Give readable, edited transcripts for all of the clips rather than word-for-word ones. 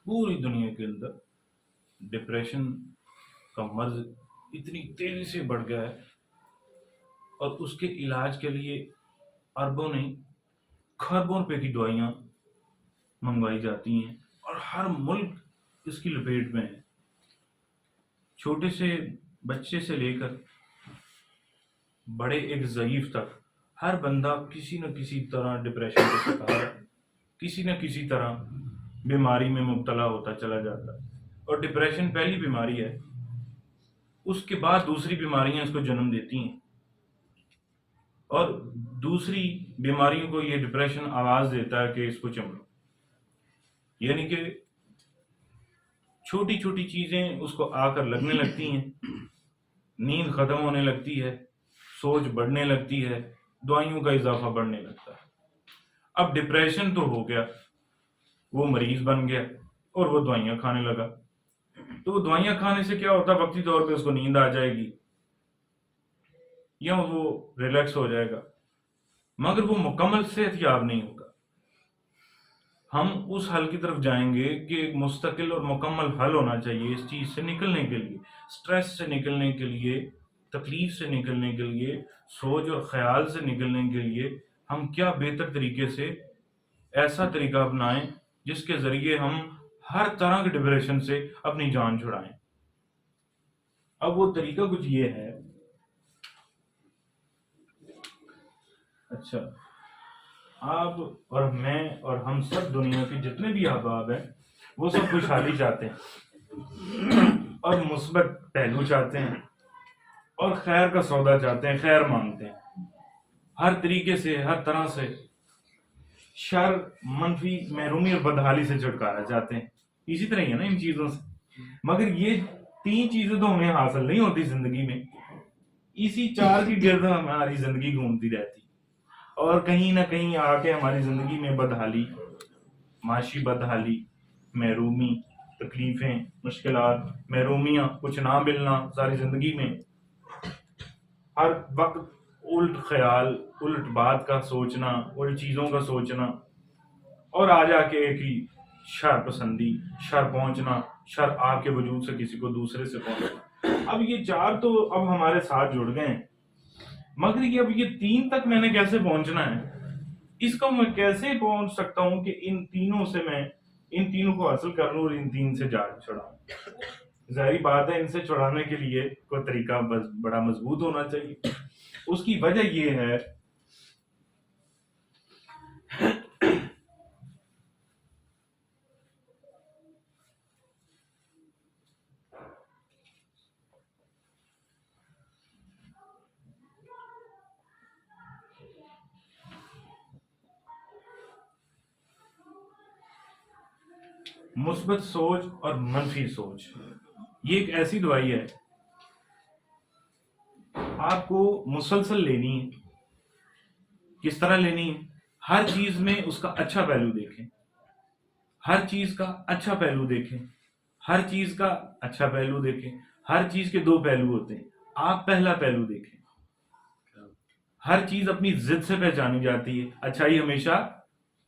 پوری دنیا کے اندر ڈپریشن کا مرض اتنی تیزی سے بڑھ گیا ہے اور اس کے علاج کے لیے اربوں نہیں خربوں روپے کی دوائیاں منگوائی جاتی ہیں اور ہر ملک اس کی لپیٹ میں ہے. چھوٹے سے بچے سے لے کر بڑے ایک ضعیف تک ہر بندہ کسی نہ کسی طرح ڈپریشن کا شکار ہے، کسی نہ کسی طرح بیماری میں مبتلا ہوتا چلا جاتا ہے. اور ڈپریشن پہلی بیماری ہے، اس کے بعد دوسری بیماریاں اس کو جنم دیتی ہیں، اور دوسری بیماریوں کو یہ ڈپریشن آواز دیتا ہے کہ اس کو چمڑو. یعنی کہ چھوٹی چھوٹی چیزیں اس کو آ کر لگنے لگتی ہیں، نیند ختم ہونے لگتی ہے، سوچ بڑھنے لگتی ہے، دوائیوں کا اضافہ بڑھنے لگتا ہے. اب ڈپریشن تو ہو گیا، وہ مریض بن گیا اور وہ دوائیاں کھانے لگا. تو وہ دوائیاں کھانے سے کیا ہوتا ہے؟ وقتی طور پہ اس کو نیند آ جائے گی یا وہ ریلیکس ہو جائے گا، مگر وہ مکمل صحت یاب نہیں ہوگا. ہم اس حل کی طرف جائیں گے کہ ایک مستقل اور مکمل حل ہونا چاہیے اس چیز سے نکلنے کے لیے، سٹریس سے نکلنے کے لیے، تکلیف سے نکلنے کے لیے، سوچ اور خیال سے نکلنے کے لیے. ہم کیا بہتر طریقے سے ایسا طریقہ اپنائیں جس کے ذریعے ہم ہر طرح کے ڈپریشن سے اپنی جان چھڑائیں. اب وہ طریقہ کچھ یہ ہے. اچھا، آپ اور میں اور ہم سب دنیا کے جتنے بھی احباب ہیں وہ سب خوشحالی چاہتے ہیں اور مثبت پہلو چاہتے ہیں اور خیر کا سودا چاہتے ہیں، خیر مانگتے ہیں ہر طریقے سے، ہر طرح سے. شر، منفی، محرومی اور بدحالی سے چھٹکارا چاہتے ہیں. اسی طرح ہی ہے نا ان چیزوں سے. مگر یہ تین چیزیں تو ہمیں حاصل نہیں ہوتی زندگی میں، اسی چار کی گرد ہماری زندگی گھومتی رہتی اور کہیں نہ کہیں آ کے ہماری زندگی میں بدحالی، معاشی بدحالی، محرومی، تکلیفیں، مشکلات، محرومیاں، کچھ نہ ملنا ساری زندگی میں، ہر وقت الٹ خیال، الٹ بات کا سوچنا، الٹ چیزوں کا سوچنا، اور آ جا کے ایک ہی شر پسندی، شر پہنچنا، شر آپ کے وجود سے کسی کو دوسرے سے پہنچنا. اب یہ چار تو اب ہمارے ساتھ جڑ گئے ہیں، مگر یہ تین تک میں نے کیسے پہنچنا ہے؟ اس کو میں کیسے پہنچ سکتا ہوں کہ ان تینوں سے میں ان تینوں کو حاصل کر لوں اور ان تین سے جان چھڑاؤں؟ ظاہری بات ہے ان سے چھڑانے کے لیے کوئی طریقہ بڑا مضبوط ہونا چاہیے. اس کی وجہ یہ ہے مثبت سوچ اور منفی سوچ. یہ ایک ایسی دوائی ہے آپ کو مسلسل لینی ہے. کس طرح لینی ہے؟ ہر چیز میں اس کا اچھا پہلو دیکھیں، ہر چیز کا اچھا پہلو دیکھیں، ہر چیز کا اچھا پہلو دیکھیں. ہر چیز کے دو پہلو ہوتے ہیں، آپ پہلا پہلو دیکھیں. ہر چیز اپنی ضد سے پہچانی جاتی ہے، اچھائی ہمیشہ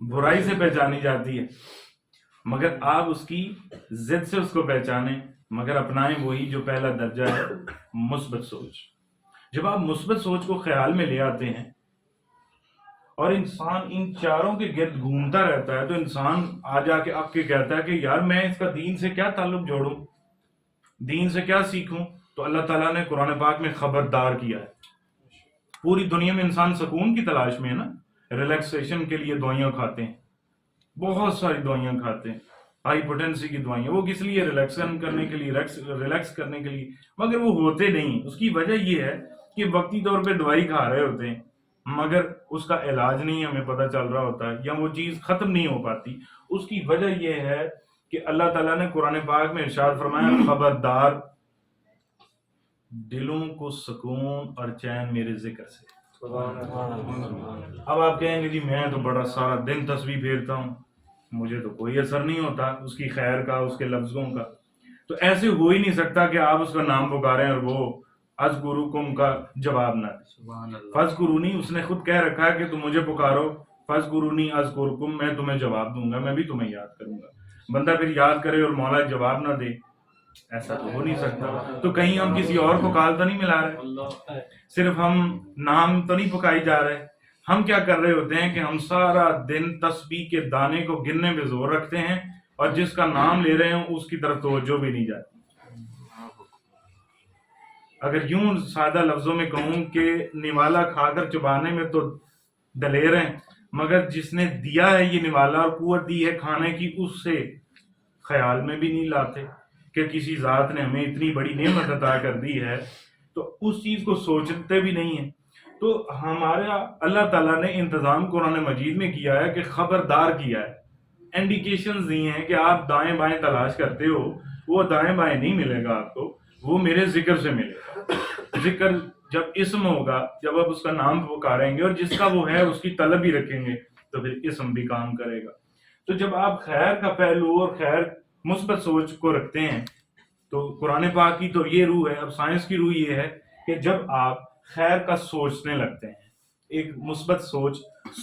برائی سے پہچانی جاتی ہے، مگر آپ اس کی ضد سے اس کو پہچانیں، مگر اپنائیں وہی جو پہلا درجہ ہے، مثبت سوچ. جب آپ مثبت سوچ کو خیال میں لے آتے ہیں اور انسان ان چاروں کے گرد گھومتا رہتا ہے تو انسان آ جا کے آپ کے کہتا ہے کہ یار میں اس کا دین سے کیا تعلق جوڑوں، دین سے کیا سیکھوں. تو اللہ تعالیٰ نے قرآن پاک میں خبردار کیا ہے. پوری دنیا میں انسان سکون کی تلاش میں ہے نا، ریلیکسیشن کے لیے دوائیاں کھاتے ہیں، بہت ساری دوائیاں کھاتے ہیں، ہائی پوٹینسی کی دوائیاں. وہ کس لیے؟ ریلیکسن کرنے کے لیے، ریلیکس کرنے کے لیے، مگر وہ ہوتے نہیں. اس کی وجہ یہ ہے کہ وقتی طور پہ دوائی کھا رہے ہوتے ہیں مگر اس کا علاج نہیں ہمیں پتہ چل رہا ہوتا ہے یا وہ چیز ختم نہیں ہو پاتی. اس کی وجہ یہ ہے کہ اللہ تعالیٰ نے قرآن پاک میں ارشاد فرمایا خبردار، دلوں کو سکون اور چین میرے ذکر سے. اب آپ کہیں گے جی میں تو بڑا سارا دن تسبیح پھیرتا ہوں، مجھے تو کوئی اثر نہیں ہوتا اس کی خیر کا، اس کے لفظوں کا. تو ایسے ہو ہی نہیں سکتا کہ آپ اس کا نام پکاریں اور وہ اذکرکم کا جواب نہ دے. فاذکرونی اس نے خود کہہ رکھا ہے کہ تم مجھے پکارو، فاذکرونی اذکرکم، میں تمہیں جواب دوں گا، میں بھی تمہیں یاد کروں گا. بندہ پھر یاد کرے اور مولا جواب نہ دے، ایسا تو ہو نہیں سکتا. تو کہیں ہم کسی اور کو کال تو نہیں ملا رہے، صرف ہم نام تو نہیں پکائی جا رہے. ہم کیا کر رہے ہوتے ہیں کہ ہم سارا دن تسبیح کے دانے کو گننے میں زور رکھتے ہیں اور جس کا نام لے رہے ہیں اس کی طرف توجہ بھی نہیں جاتی. اگر یوں سادہ لفظوں میں کہوں کہ نوالا کھا کر چبانے میں تو دلیر ہیں، مگر جس نے دیا ہے یہ نوالا اور قوت دی ہے کھانے کی، اس سے خیال میں بھی نہیں لاتے کہ کسی ذات نے ہمیں اتنی بڑی نعمت عطا کر دی ہے، تو اس چیز کو سوچتے بھی نہیں ہیں. تو ہمارا اللہ تعالیٰ نے انتظام قرآن مجید میں کیا ہے کہ خبردار کیا ہے، انڈیکیشنز دی ہیں کہ آپ دائیں بائیں تلاش کرتے ہو، وہ دائیں بائیں نہیں ملے گا آپ کو، وہ میرے ذکر سے ملے گا. ذکر جب اسم ہوگا، جب آپ اس کا نام پکاریں گے اور جس کا وہ ہے اس کی طلب ہی رکھیں گے تو پھر اسم بھی کام کرے گا. تو جب آپ خیر کا پہلو اور خیر مثبت سوچ کو رکھتے ہیں تو قرآن پاک کی تو یہ روح ہے. اب سائنس کی روح یہ ہے کہ جب آپ خیر کا سوچنے لگتے ہیں، ایک مثبت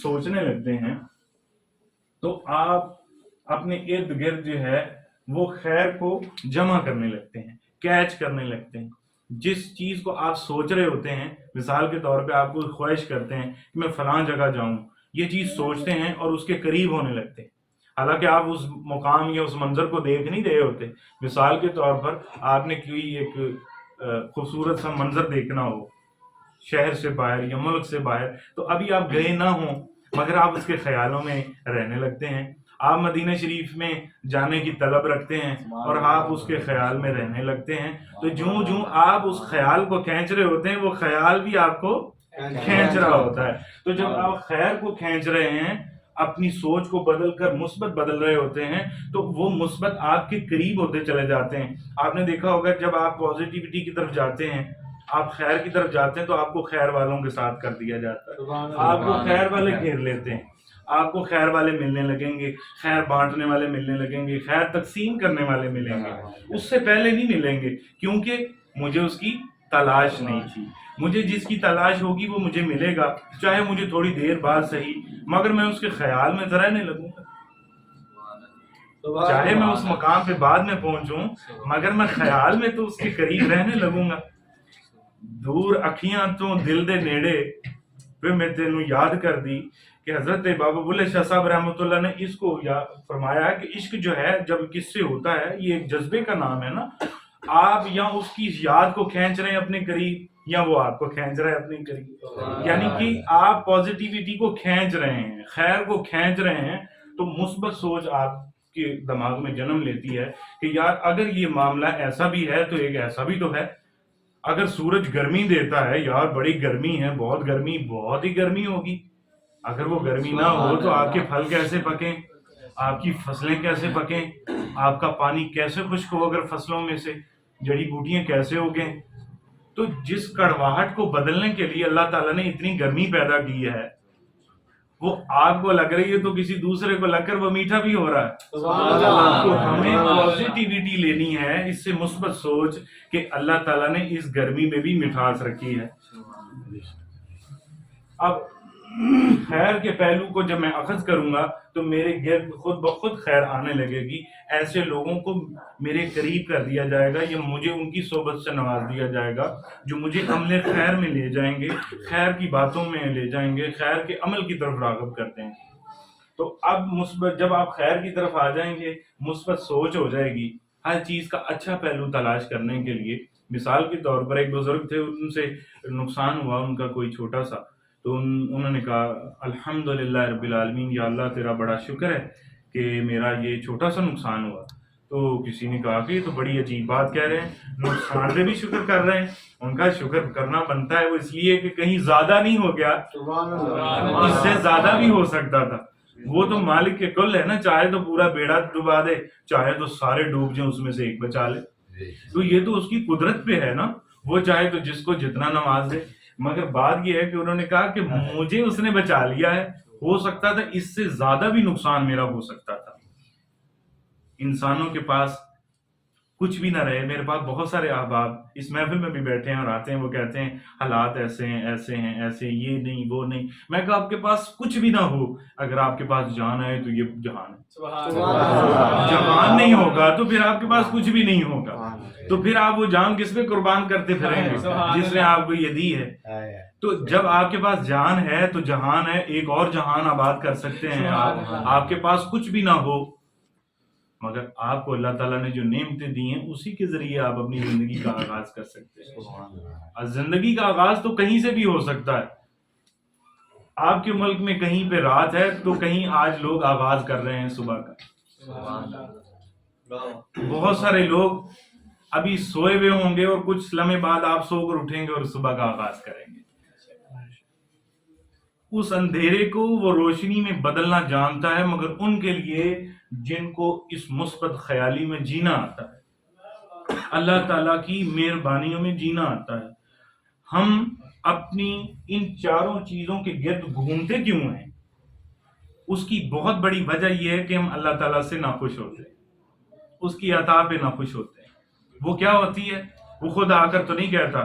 سوچنے لگتے ہیں، تو آپ اپنے ارد گرد جو ہے وہ خیر کو جمع کرنے لگتے ہیں، کیچ کرنے لگتے ہیں. جس چیز کو آپ سوچ رہے ہوتے ہیں، مثال کے طور پہ آپ کو خواہش کرتے ہیں کہ میں فلاں جگہ جاؤں، یہ چیز سوچتے ہیں اور اس کے قریب ہونے لگتے ہیں، حالانکہ آپ اس مقام یا اس منظر کو دیکھ نہیں رہے ہوتے. مثال کے طور پر آپ نے کوئی ایک خوبصورت سا منظر دیکھنا ہو شہر سے باہر یا ملک سے باہر، تو ابھی آپ گئے نہ ہوں مگر آپ اس کے خیالوں میں رہنے لگتے ہیں. آپ مدینہ شریف میں جانے کی طلب رکھتے ہیں اور آپ اس کے خیال میں رہنے لگتے ہیں. تو جوں جوں آپ اس خیال کو کھینچ رہے ہوتے ہیں وہ خیال بھی آپ کو کھینچ رہا ہوتا ہے. تو جب آپ خیر کو کھینچ رہے ہیں، اپنی سوچ کو بدل کر مثبت بدل رہے ہوتے ہیں، تو وہ مثبت آپ کے قریب ہوتے چلے جاتے ہیں. آپ نے دیکھا ہوگا جب آپ پازیٹیوٹی کی طرف جاتے ہیں، آپ خیر کی طرف جاتے ہیں تو آپ کو خیر والوں کے ساتھ کر دیا جاتا ہے، آپ کو خیر والے گھیر لیتے ہیں، آپ کو خیر والے ملنے لگیں گے، خیر بانٹنے والے ملنے لگیں گے، خیر تقسیم کرنے والے ملیں گے. اس سے پہلے نہیں ملیں گے کیونکہ مجھے اس کی تلاش نہیں تھی. مجھے جس کی تلاش ہوگی وہ مجھے ملے گا، چاہے مجھے تھوڑی دیر بعد صحیح، مگر میں اس کے خیال میں ذرا نہیں لگوں گا. چاہے میں اس مقام پہ بعد میں پہنچوں مگر میں خیال میں تو اس کے قریب رہنے لگوں گا. دور اکھیاں تو دل دے نیڑے پھر میں تینوں یاد کر دی کہ حضرت بابا بلے شاہ صاحب رحمۃ اللہ نے اس کو فرمایا کہ عشق جو ہے جب کس سے ہوتا ہے، یہ ایک جذبے کا نام ہے نا. آپ یا اس کی یاد کو کھینچ رہے ہیں اپنے قریب یا وہ آپ کو کھینچ رہا ہے اپنے قریب، یعنی کہ آپ پازیٹیوٹی کو کھینچ رہے ہیں، خیر کو کھینچ رہے ہیں. تو مثبت سوچ آپ کے دماغ میں جنم لیتی ہے کہ یار اگر یہ معاملہ ایسا بھی ہے تو ایک ایسا بھی تو ہے. اگر سورج گرمی دیتا ہے، یار بڑی گرمی ہے، بہت گرمی، بہت ہی گرمی ہوگی. اگر وہ گرمی نہ ہو تو آپ کے پھل کیسے پکیں، آپ کی فصلیں کیسے پکیں، آپ کا پانی کیسے خشک ہو، اگر فصلوں میں سے جڑی بوٹیاں کیسے اگیں. تو جس کڑواہٹ کو بدلنے کے لیے اللہ تعالیٰ نے اتنی گرمی پیدا کی ہے، وہ آپ کو لگ رہی ہے تو کسی دوسرے کو لگ کر وہ میٹھا بھی ہو رہا ہے. تو ہمیں پازیٹیوٹی لینی ہے، اس سے مثبت سوچ کہ اللہ تعالیٰ نے اس گرمی میں بھی مٹھاس رکھی ہے. اب خیر کے پہلو کو جب میں اخذ کروں گا تو میرے گرد خود بخود خیر آنے لگے گی. ایسے لوگوں کو میرے قریب کر دیا جائے گا یا مجھے ان کی صحبت سے نواز دیا جائے گا جو مجھے عمل خیر میں لے جائیں گے، خیر کی باتوں میں لے جائیں گے، خیر کے عمل کی طرف راغب کرتے ہیں. تو اب مثبت جب آپ خیر کی طرف آ جائیں گے، مثبت سوچ ہو جائے گی ہر چیز کا اچھا پہلو تلاش کرنے کے لیے. مثال کے طور پر ایک بزرگ تھے، ان سے نقصان ہوا ان کا کوئی چھوٹا سا، تو انہوں نے کہا الحمدللہ رب العالمین، یا اللہ تیرا بڑا شکر ہے کہ میرا یہ چھوٹا سا نقصان ہوا. تو کسی نے کہا کہ یہ تو بڑی عجیب بات کہہ رہے ہیں، نقصان سے بھی شکر کر رہے ہیں. ان کا شکر کرنا بنتا ہے، وہ اس لیے کہ کہیں زیادہ نہیں ہو گیا، اس سے زیادہ بھی ہو سکتا تھا. وہ تو مالک کے کل ہے نا، چاہے تو پورا بیڑا ڈبا دے، چاہے تو سارے ڈوب جائیں اس میں سے ایک بچا لے. تو یہ تو اس کی قدرت پہ ہے نا، وہ چاہے تو جس کو جتنا نواز دے. مگر بات یہ ہے کہ انہوں نے کہا کہ مجھے اس نے بچا لیا ہے، ہو سکتا تھا اس سے زیادہ بھی نقصان میرا ہو سکتا تھا. انسانوں کے پاس کچھ بھی نہ رہے. میرے پاس بہت سارے احباب اس محفل میں بھی بیٹھے ہیں اور آتے ہیں، وہ کہتے ہیں حالات ایسے ہیں، ایسے ہیں، ایسے، یہ نہیں وہ نہیں. میں کہا آپ کے پاس کچھ بھی نہ ہو، اگر آپ کے پاس جان ہے تو یہ جہان ہے. جہان نہیں ہوگا تو پھر آپ کے پاس کچھ بھی نہیں ہوگا، تو پھر آپ وہ جان کس پہ قربان کرتے پھریں گے جس نے آپ کو یہ دی ہے. تو جب آپ کے پاس جان ہے تو جہان ہے، ایک اور جہان آباد کر سکتے ہیں آپ کے پاس کچھ بھی نہ ہو، مگر آپ کو اللہ تعالیٰ نے جو نعمتیں دی ہیں اسی کے ذریعے آپ اپنی زندگی کا آغاز کر سکتے ہیں. اور زندگی کا آغاز تو کہیں سے بھی ہو سکتا ہے. آپ کے ملک میں کہیں پہ رات ہے تو کہیں آج لوگ آغاز کر رہے ہیں صبح کا. بہت سارے لوگ ابھی سوئے ہوئے ہوں گے اور کچھ لمحے بعد آپ سو کر اٹھیں گے اور صبح کا آغاز کریں گے. اس اندھیرے کو وہ روشنی میں بدلنا جانتا ہے، مگر ان کے لیے جن کو اس مثبت خیالی میں جینا آتا ہے، اللہ تعالیٰ کی مہربانیوں میں جینا آتا ہے. ہم اپنی ان چاروں چیزوں کے گرد گھومتے کیوں ہیں؟ اس کی بہت بڑی وجہ یہ ہے کہ ہم اللہ تعالیٰ سے ناخوش ہوتے ہیں، اس کی عطا پہ ناخوش ہوتے ہیں. وہ کیا ہوتی ہے؟ وہ خود آ کر تو نہیں کہتا،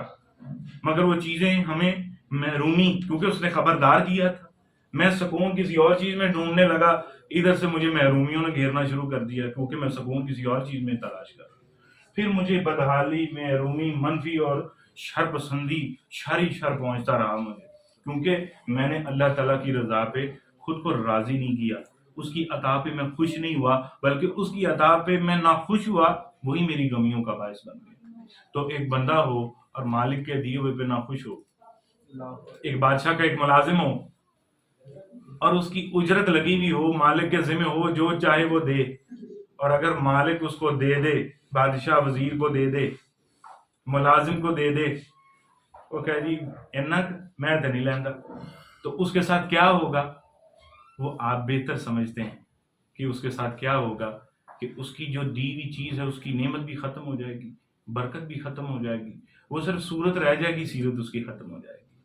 مگر وہ چیزیں ہمیں محرومی، کیونکہ اس نے خبردار کیا تھا. میں سکون کسی اور چیز میں ڈھونڈنے لگا، ادھر سے مجھے محرومیوں نے گھیرنا شروع کر دیا کیونکہ میں سکون کسی اور چیز میں تلاش کر رہا ہوں. پھر مجھے بدحالی، محرومی، منفی اور شر پسندی، شر پہنچتا رہا مجھے، کیونکہ میں نے اللہ تعالیٰ کی رضا پہ خود کو راضی نہیں کیا. اس کی عطا پہ میں خوش نہیں ہوا، بلکہ اس کی عطا پہ میں ناخوش ہوا، وہی میری غمیوں کا باعث بن گیا. تو ایک بندہ ہو اور مالک کے دیے ہوئے پہ ناخوش ہو، ایک بادشاہ کا ایک ملازم ہو اور اس کی اجرت لگی ہوئی ہو، مالک کے ذمہ ہو، جو چاہے وہ دے، اور اگر مالک اس کو دے دے، بادشاہ وزیر کو دے دے، ملازم کو دے دے، وہ کہہ جی میں تو نہیں لینا، تو اس کے ساتھ کیا ہوگا؟ وہ آپ بہتر سمجھتے ہیں کہ اس کے ساتھ کیا ہوگا، کہ اس کی جو دی ہوئی چیز ہے اس کی نعمت بھی ختم ہو جائے گی، برکت بھی ختم ہو جائے گی، وہ صرف صورت رہ جائے گی، سیرت اس کی ختم ہو جائے گی.